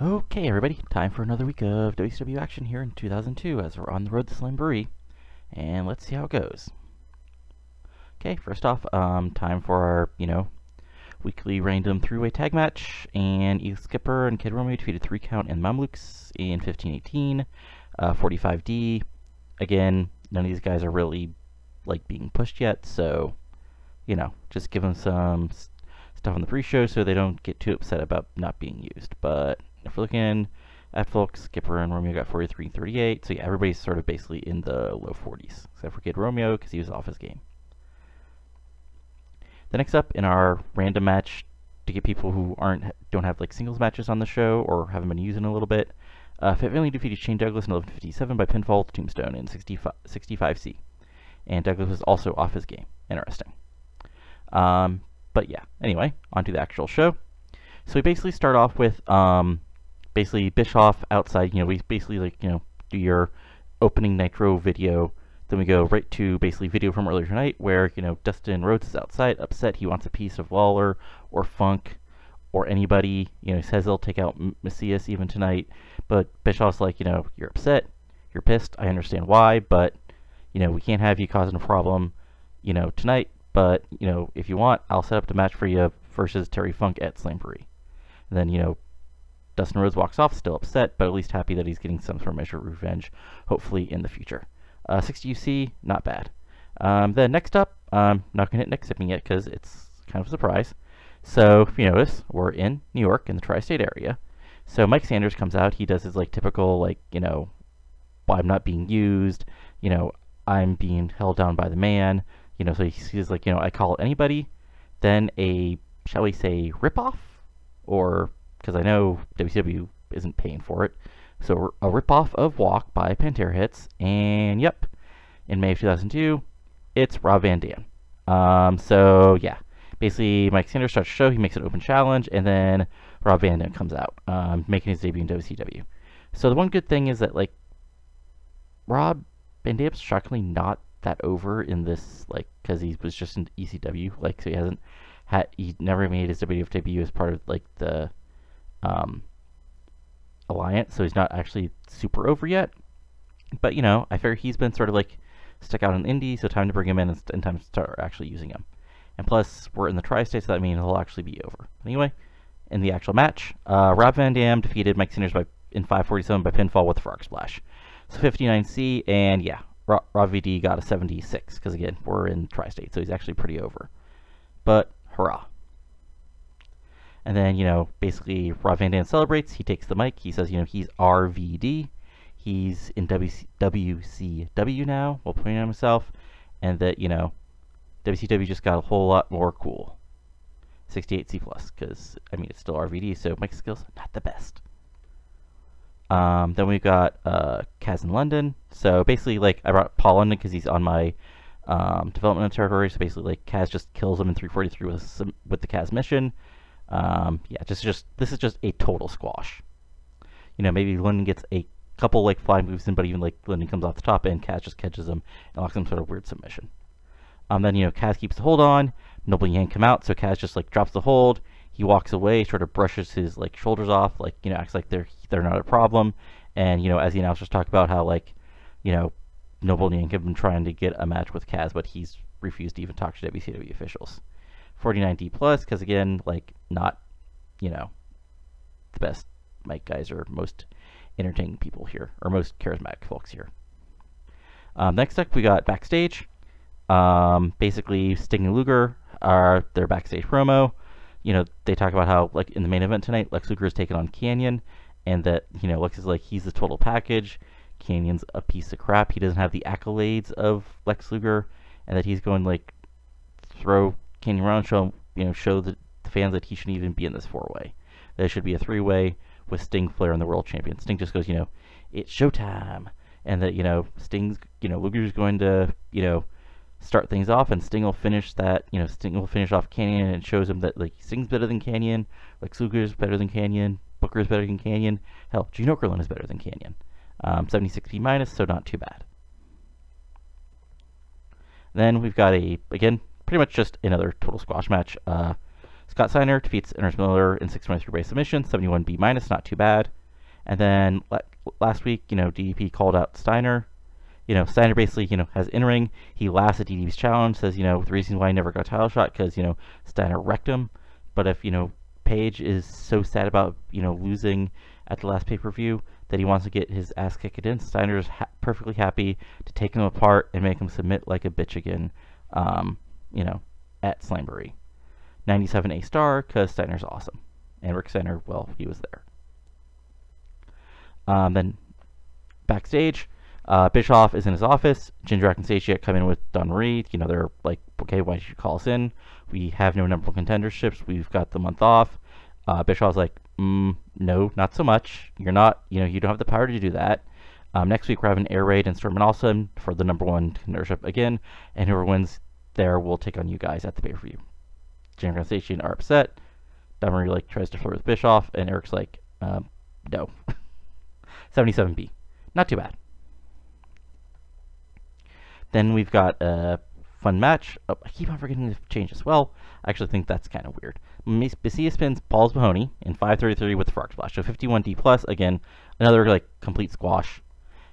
Okay, everybody, time for another week of WCW action here in 2002 as we're on the road to Slamboree, and let's see how it goes. Okay, first off, time for our, weekly random three-way tag match, and Eve Skipper and Kid Romeo defeated 3 Count and Mamluks in 15-18, 45D. Again, none of these guys are really, being pushed yet, so, just give them some stuff on the pre-show so they don't get too upset about not being used, but if we're looking at folks, Skipper and Romeo got 43 and 38, so yeah, everybody's sort of basically in the low 40s, except for Kid Romeo because he was off his game. The next up in our random match to get people who don't have singles matches on the show or haven't been using a little bit, Fit Finley defeated Shane Douglas in 11:57 by pinfall to Tombstone in 65C, and Douglas was also off his game. Interesting. But yeah, anyway, on to the actual show. So we basically start off with basically Bischoff outside. We basically do your opening Nitro video. Then we go right to basically video from earlier tonight where Dustin Rhodes is outside, upset. He wants a piece of Lawler or Funk or anybody. He says they'll take out Macias even tonight. But Bischoff's like, you're upset, you're pissed. I understand why, but we can't have you causing a problem, tonight. But if you want, I'll set up the match for you versus Terry Funk at Slamboree. And then Dustin Rhodes walks off, still upset, but at least happy that he's getting some sort of measure of revenge, hopefully in the future. 60 UC, not bad. Then next up, not going to hit next segment yet because it's kind of a surprise. So if you notice, we're in New York in the tri-state area. So Mike Sanders comes out. He does his typical well, I'm not being used. I'm being held down by the man. So he's like, I call anybody, then a, shall we say, ripoff, or because I know WCW isn't paying for it. So a ripoff of Walk by Pantera Hits, and yep, in May of 2002, it's Rob Van Dam. So yeah, basically Mike Sanders starts the show, he makes an open challenge, and then Rob Van Dam comes out, making his debut in WCW. So the one good thing is that Rob Van Dam's shockingly not that over in this, because he was just in ECW, so he never made his WWF debut as part of the alliance, so he's not actually super over yet. But I figure he's been sort of stuck out in indie, so time to bring him in and time to start actually using him. And plus, we're in the tri-state, so that means he'll actually be over. Anyway, in the actual match, Rob Van Dam defeated Mike Sanders in 5:47 by pinfall with a frog splash. So 59C, and yeah, Rob VD got a 76, because again, we're in tri-state, so he's actually pretty over. But, hurrah. And then, basically, Rob Van Dam celebrates, he takes the mic, he says, he's RVD, he's in WCW now, while pointing at himself, and that, WCW just got a whole lot more cool. 68C+, because, it's still RVD, so mic skills, not the best. Then we've got Kaz in London. So basically, I brought Paul London because he's on my development territory. So basically, Kaz just kills him in 343 with the Kaz mission. Yeah, this is just a total squash. Maybe London gets a couple flying moves in, but even London comes off the top and Kaz just catches him and locks him sort of weird submission. Then Kaz keeps the hold on. Noble Yank come out, so Kaz just drops the hold. He walks away, sort of brushes his shoulders off, acts like they're not a problem. And as the announcers talk about how Noble and Yank have been trying to get a match with Kaz, but he's refused to even talk to WCW officials. 49D plus, because again, not the best mic guys or most entertaining people here, or most charismatic folks here. Next up, we got backstage. Basically, Sting and Luger are their backstage promo. They talk about how, in the main event tonight, Lex Luger is taking on Kanyon, and that, Lex is he's the total package. Canyon's a piece of crap. He doesn't have the accolades of Lex Luger, and that he's going throw Kanyon around, show the fans that he shouldn't even be in this 4-way. There should be a 3-way with Sting, Flair, and the World Champion. Sting just goes, it's showtime, and that, Sting's, Luger's going to, start things off, and Sting will finish that. Sting will finish off Kanyon, and shows him that Sting's better than Kanyon, Lex Luger's better than Kanyon, Booker's better than Kanyon. Hell, Gene Okerlund is better than Kanyon. 76P minus, so not too bad. Then we've got again, pretty much just another total squash match. Scott Steiner defeats Ernest Miller in 623 by submission, 71B minus, not too bad. And then last week, DDP called out Steiner. Steiner basically, has in-ring. He laughs at DDP's challenge, says, the reason why he never got a title shot because, Steiner wrecked him. But if, Page is so sad about, losing at the last pay-per-view that he wants to get his ass kicked in, Steiner's perfectly happy to take him apart and make him submit like a bitch again, at Slamboree. 97 A-star because Steiner's awesome. And Rick Steiner, well, he was there. Then backstage, Bischoff is in his office. Jindrak and Seishi come in with Don Marie. They're like, okay, why did you call us in? We have no number one contenderships. We've got the month off. Bischoff's like, no, not so much. You're not, you don't have the power to do that. Next week, we're having Air Raid and Storm and Awesome for the number one contendership again. And whoever wins there will take on you guys at the pay-per-view. Jindrak and Seishi are upset. Don Marie, tries to flirt with Bischoff. And Eric's like, no. 77B. Not too bad. Then we've got a fun match. Oh, I keep on forgetting to change as well. I actually think that's kind of weird. Macias spins Paul's Mahoney in 533 with the Frog Splash. So 51D plus. Again, another complete squash.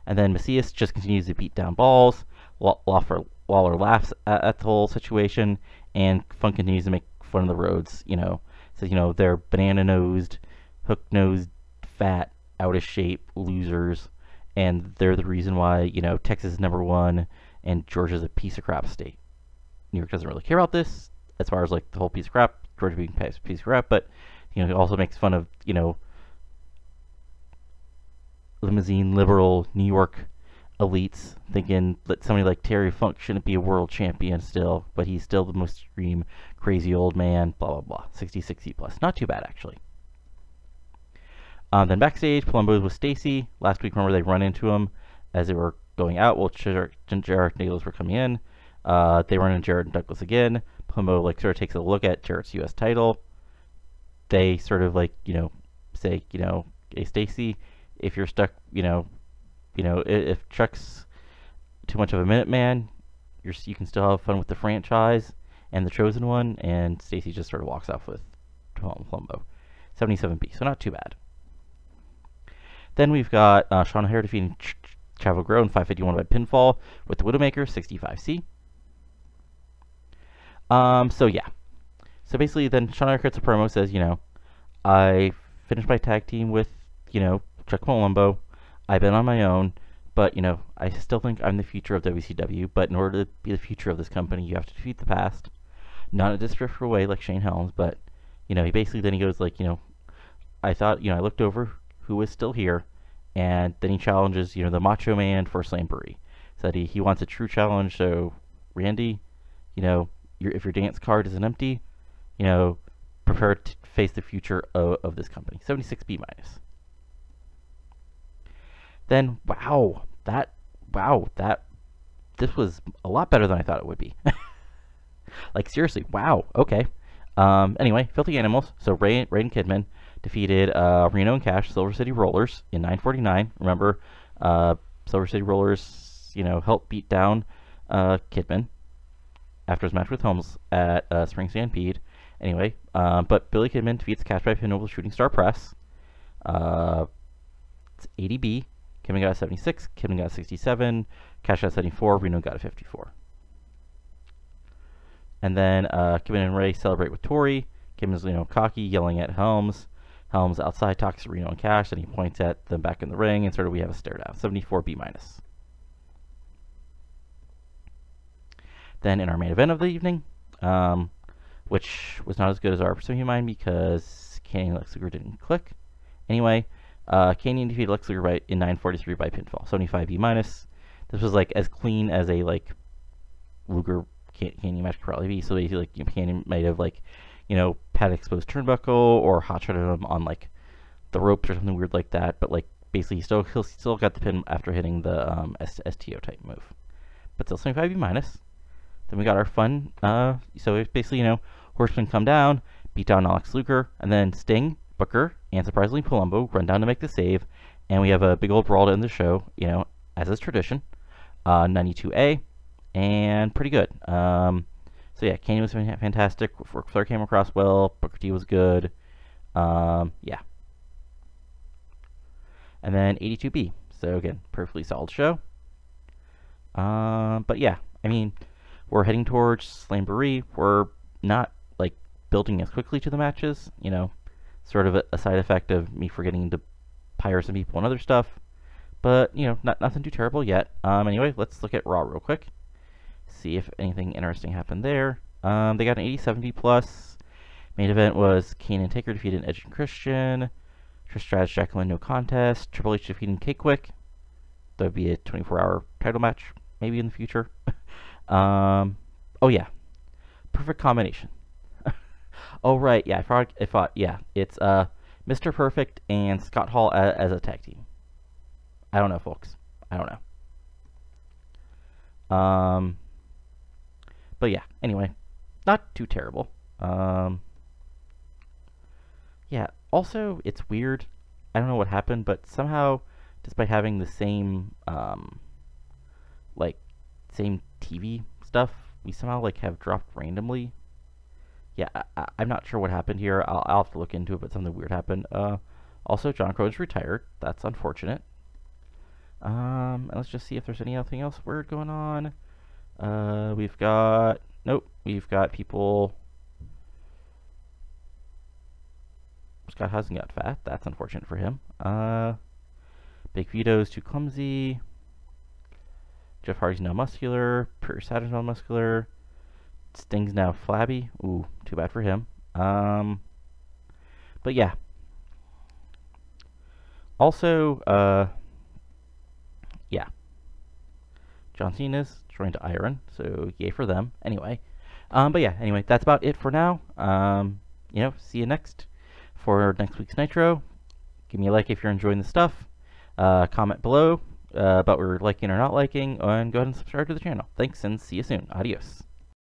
And then Macias just continues to beat down balls. Waller laughs at the whole situation. And Funk continues to make fun of the Rhodes. Says, they're banana-nosed, hook-nosed, fat, out of shape losers, and they're the reason why Texas is number one and Georgia's a piece of crap state. New York doesn't really care about this as far as the whole piece of crap, Georgia being a piece of crap, but it also makes fun of limousine liberal New York elites thinking that somebody like Terry Funk shouldn't be a world champion still, but he's still the most extreme crazy old man, blah blah blah. 60 plus, not too bad actually. Then backstage, Palumbo was Stacy. Last week, remember, they run into him as they were going out while Jarrett and Douglas were coming in. They run into Jarrett and Douglas again. Palumbo, sort of takes a look at Jarrett's U.S. title. They sort of, say, hey, Stacy, if you're stuck, if Chuck's too much of a Minuteman, you can still have fun with the franchise and the Chosen One. And Stacy just sort of walks off with Palumbo. 77B, so not too bad. Then we've got Sean O'Haire defeating Chavo Guerrero in 551 by pinfall with the Widowmaker, 65C. So yeah. So basically then Sean O'Haire cuts a promo, says, I finished my tag team with, Chuck Palumbo. I've been on my own, but, I still think I'm the future of WCW, but in order to be the future of this company, you have to defeat the past. Not in a disrespectful way like Shane Helms, but, he basically then he goes I thought, I looked over who was still here, and then he challenges, the Macho Man for Slamboree. Said he wants a true challenge, so, Randy, if your dance card isn't empty, prepare to face the future of this company. 76B minus. Then, this was a lot better than I thought it would be. Seriously, wow, okay. Anyway, Filthy Animals, so Ray and Kidman defeated Reno and Cash, Silver City Rollers in 949. Remember, Silver City Rollers, helped beat down Kidman after his match with Holmes at Spring Stampede. Anyway, but Billy Kidman defeats Cash by pinfall with Shooting Star Press. It's 80B. Kidman got a 76. Kidman got a 67. Cash got a 74. Reno got a 54. And then Kidman and Ray celebrate with Tori. Kidman's, cocky, yelling at Helms. Helms outside talks to Reno and Cash, and he points at them back in the ring, and sort of we have a stare down. 74B minus. Then in our main event of the evening, which was not as good as our Pursuing Mind because Kanyon and Lex Luger didn't click. Anyway, Kanyon defeated Lex Luger in 943 by pinfall. 75B minus. This was as clean as a Luger Kanyon match could probably be. So basically, Kanyon might have had exposed turnbuckle or hot shotted him on the ropes or something weird like that. But basically, he still got the pin after hitting the STO type move. But still 75B minus. Then we got our fun. So it's basically Horseman come down, beat down Lex Luger, and then Sting, Booker, and surprisingly Palumbo run down to make the save, and we have a big old brawl to end the show. As is tradition. 92A, and pretty good. So yeah, Kanyon was fantastic. Ric Flair came across well. Booker T was good. Yeah. And then 82B. So again, perfectly solid show. But yeah, I mean, we're heading towards Slamboree. We're not like building as quickly to the matches. You know, sort of a side effect of me forgetting to hire some people and other stuff. But you know, nothing too terrible yet. Anyway, let's look at Raw real quick. See if anything interesting happened there. They got an 87B plus. Main event was Kane and Taker defeated Edge and Christian. Trish Stratus, Jacqueline, no contest. Triple H defeating K-Quick. That would be a 24-hour title match, maybe in the future. Oh yeah, perfect combination. Oh right, yeah, I thought, yeah, it's Mr. Perfect and Scott Hall as a tag team. I don't know, folks. I don't know. But yeah, anyway, not too terrible. Yeah, also, it's weird. I don't know what happened, but somehow, despite having the same, like, same TV stuff, we somehow, like, have dropped randomly. Yeah, I'm not sure what happened here. I'll have to look into it, but something weird happened. Also, John Crone's retired. That's unfortunate. And let's just see if there's anything else weird going on. We've got... Nope. We've got people... Scott hasn't got fat. That's unfortunate for him. Big Vito's too clumsy. Jeff Hardy's now muscular. Pure Saturn's now muscular. Sting's now flabby. Ooh, too bad for him. But yeah. Also, yeah. John Cena's joined Iron, so yay for them. Anyway. But yeah, anyway, that's about it for now. You know, see you next for next week's Nitro. Give me a like if you're enjoying the stuff. Comment below about what you're liking or not liking, and go ahead and subscribe to the channel. Thanks, and see you soon. Adios.